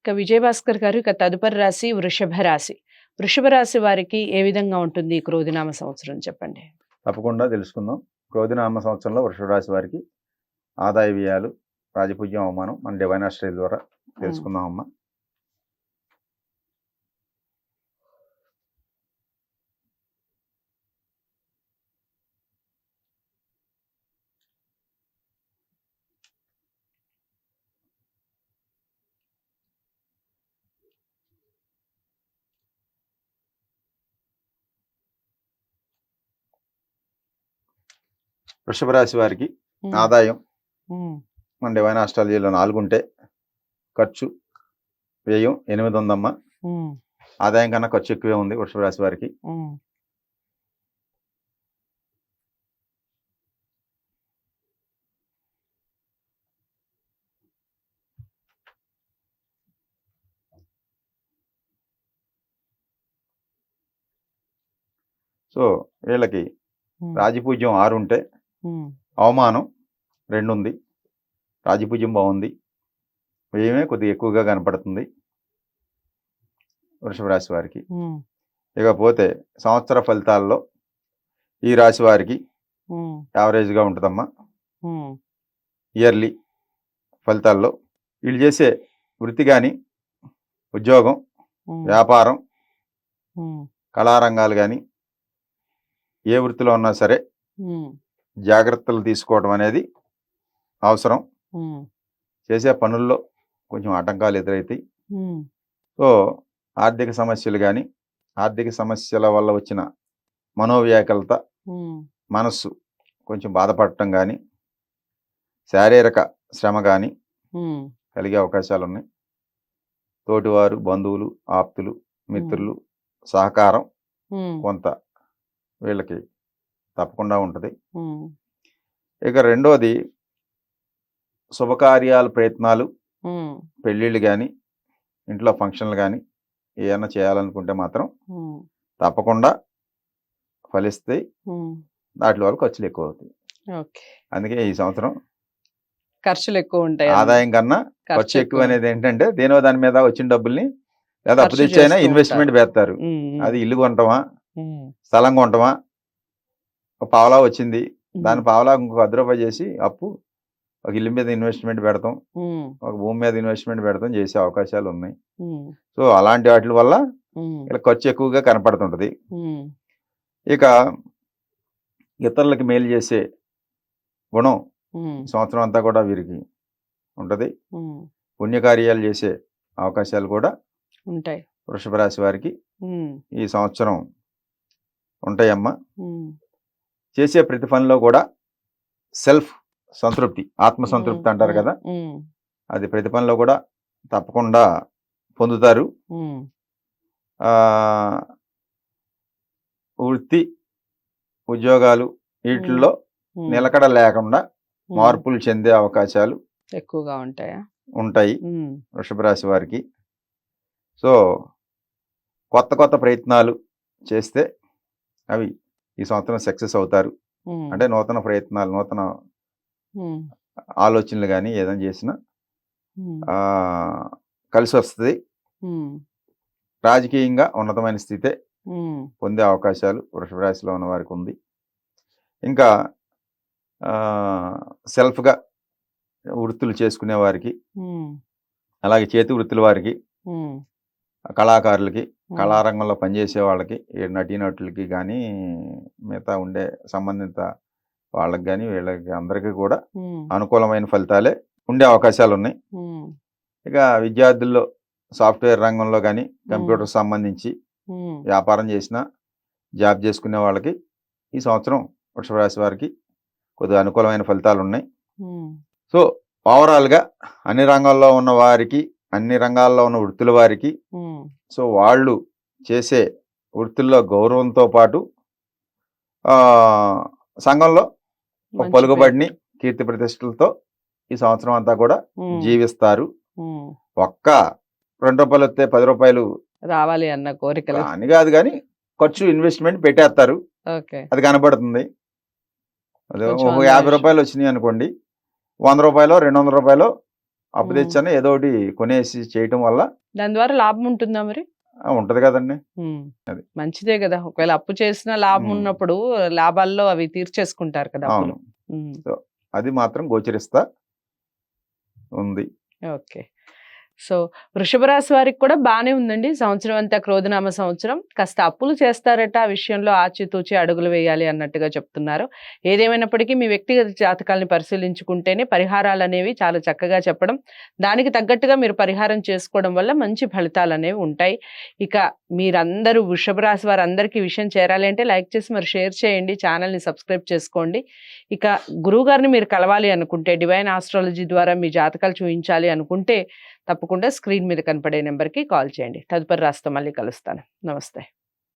ఇక విజయభాస్కర్ గారు ఇక తదుపరి రాశి వృషభ రాశి. వృషభ రాశి వారికి ఏ విధంగా ఉంటుంది ఈ క్రోధినామ సంవత్సరం చెప్పండి? తప్పకుండా తెలుసుకుందాం. క్రోధినామ సంవత్సరంలో వృషభ రాశి వారికి ఆదాయ వ్యయాలు, రాజపూజ్యం, అవమానం మన డివైన్ ఆస్ట్రేల్ ద్వారా తెలుసుకుందాం అమ్మా. వృషభ రాశి వారికి ఆదాయం మన డివైన్ ఆస్ట్రాలజీలో 4 ఉంటే ఖర్చు వ్యయం 8 ఉందమ్మా. ఆదాయం కన్నా ఖర్చు ఎక్కువే ఉంది వృషభ రాశి వారికి. సో వీళ్ళకి రాజపూజ్యం 6 ఉంటే అవమానం 2 ఉంది. రాజపూజ్యం బాగుంది, వ్యయమే కొద్దిగా ఎక్కువగా కనపడుతుంది వృషభ రాశి వారికి. ఇకపోతే సంవత్సర ఫలితాల్లో ఈ రాశి వారికి యావరేజ్గా ఉంటుందమ్మా. ఇయర్లీ ఫలితాల్లో వీళ్ళు చేసే వృత్తి కానీ, ఉద్యోగం, వ్యాపారం, కళారంగాలు కానీ ఏ వృత్తిలో ఉన్నా సరే జాగ్రత్తలు తీసుకోవడం అనేది అవసరం. చేసే పనుల్లో కొంచెం ఆటంకాలు ఎదురవుతాయి. సో ఆర్థిక సమస్యలు కానీ, ఆర్థిక సమస్యల వల్ల వచ్చిన మనోవ్యాకులత, మనస్సు కొంచెం బాధపడటం కానీ, శారీరక శ్రమ కానీ కలిగే అవకాశాలు ఉన్నాయి. తోటివారు, బంధువులు, ఆప్తులు, మిత్రులు సహకారం కొంత వీళ్ళకి తప్పకుండా ఉంటుంది. ఇక రెండోది శుభకార్యాల ప్రయత్నాలు, పెళ్ళిళ్ళు కానీ, ఇంట్లో ఫంక్షన్లు కానీ ఏమైనా చేయాలనుకుంటే మాత్రం తప్పకుండా ఫలిస్తాయి. వాటి వల్ల ఖర్చులు ఎక్కువ అవుతాయి. అందుకే ఈ సంవత్సరం ఖర్చులు ఎక్కువ ఉంటాయి. ఆదాయం కన్నా ఖర్చు ఎక్కువ అనేది ఏంటంటే దేనో దాని మీద వచ్చిన డబ్బుల్ని లేదా అప్పు తెచ్చైనా ఇన్వెస్ట్మెంట్ పెడతారు. అది ఇల్లు కొంటామా, స్థలం కొంటామా, ఒక పావలా వచ్చింది, దాని పావలా ఇంకొక 10 రూపాయలు చేసి అప్పు ఒక ఇల్లు మీద ఇన్వెస్ట్మెంట్ పెడతాం, ఒక భూమి మీద ఇన్వెస్ట్మెంట్ పెడతాం, చేసే అవకాశాలు ఉన్నాయి. సో అలాంటి వాటి వల్ల ఇలా ఖర్చు ఎక్కువగా కనపడుతుంటది. ఇక ఇతరులకి మేలు చేసే గుణం సంవత్సరం అంతా కూడా వీరికి ఉంటది. పుణ్యకార్యాలు చేసే అవకాశాలు కూడా ఉంటాయి వృషభ రాశి వారికి ఈ సంవత్సరం ఉంటాయమ్మా. చేసే ప్రతి పనిలో కూడా సెల్ఫ్ సంతృప్తి, ఆత్మ సంతృప్తి అంటారు కదా, అది ప్రతి పనిలో కూడా తప్పకుండా పొందుతారు. వృత్తి, ఉద్యోగాలు వీటిల్లో నిలకడ లేకుండా మార్పులు చెందే అవకాశాలు ఎక్కువగా ఉంటాయి వృషభ రాశి వారికి. సో కొత్త కొత్త ప్రయత్నాలు చేస్తే అవి ఈ సంవత్సరం సక్సెస్ అవుతారు. అంటే నూతన ప్రయత్నాలు, నూతన ఆలోచనలు కానీ ఏదైనా చేసినా కలిసి వస్తుంది. రాజకీయంగా ఉన్నతమైన స్థితే పొందే అవకాశాలు వృషభ రాశిలో ఉన్న వారికి ఉంది. ఇంకా సెల్ఫ్గా వృత్తులు చేసుకునే వారికి, అలాగే చేతి వృత్తుల వారికి, కళాకారులకి, కళారంగంలో పనిచేసే వాళ్ళకి, నటీనటులకి కానీ, మిగతా ఉండే సంబంధిత వాళ్ళకి కానీ, వీళ్ళకి అందరికీ కూడా అనుకూలమైన ఫలితాలే ఉండే అవకాశాలు ఉన్నాయి. ఇక విద్యార్థుల్లో సాఫ్ట్వేర్ రంగంలో కానీ, కంప్యూటర్ సంబంధించి వ్యాపారం చేసినా, జాబ్ చేసుకునే వాళ్ళకి ఈ సంవత్సరం వృషభ రాశి వారికి కొద్దిగా అనుకూలమైన ఫలితాలు ఉన్నాయి. సో ఓవరాల్గా అన్ని రంగాల్లో ఉన్న వారికి, అన్ని రంగాల్లో ఉన్న వృత్తుల వారికి, సో వాళ్ళు చేసే వృత్తుల్లో గౌరవంతో పాటు సంఘంలో ఒక పలుకుబడిని, కీర్తి ప్రతిష్టలతో ఈ సంవత్సరం అంతా కూడా జీవిస్తారు. ఒక్క 2 రూపాయలు వస్తే 10 రూపాయలు రావాలి అన్న కోరికలు అని కాదు, కానీ ఖర్చు ఇన్వెస్ట్మెంట్ పెట్టేస్తారు, అది కనబడుతుంది. అదే ఒక 50 రూపాయలు వచ్చినాయి అనుకోండి, 100 రూపాయలు 200 రూపాయలు అప్పు తెచ్చాను ఏదో ఒకటి కొనేసి చేయటం వల్ల దాని ద్వారా లాభం ఉంటుందా మరి? ఉంటది కదండి. అది. మంచిదే కదా! ఒకవేళ అప్పు చేసినా లాభం హ్మ్. ఉన్నప్పుడు లాభాల్లో అవి తీర్చేసుకుంటారు కదా అవును. అప్పులు. సో అది మాత్రం గోచరిస్తా ఉంది. ఓకే. సో వృషభ రాశి వారికి కూడా బానే ఉందండి. సంవత్సరం అంతా క్రోధనామ సంవత్సరం. కాస్త అప్పులు చేస్తారట. ఆ విషయంలో ఆచితూచి అడుగులు వేయాలి అన్నట్టుగా చెప్తున్నారు. ఏదేమైనప్పటికీ మీ వ్యక్తిగత జాతకాలను పరిశీలించుకుంటేనే పరిహారాలనేవి చాలా చక్కగా చెప్పడం, దానికి తగ్గట్టుగా మీరు పరిహారం చేసుకోవడం వల్ల మంచి ఫలితాలనేవి ఉంటాయి. ఇక మీరందరూ వృషభ రాశి వారందరికీ ఈ విషయం చేరాలి అంటే లైక్ చేసి మరి షేర్ చేయండి. ఛానల్‌ని సబ్స్క్రైబ్ చేసుకోండి. ఇక గురువుగారిని మీరు కలవాలి అనుకుంటే, డివైన్ ఆస్ట్రాలజీ ద్వారా మీ జాతకాలు చూయించాలి అనుకుంటే తప్పకుండా స్క్రీన్ మీద కనపడే నెంబర్‌కి కాల్ చేయండి. తదుపరి రాశితో మళ్ళీ కలుస్తాను. నమస్తే.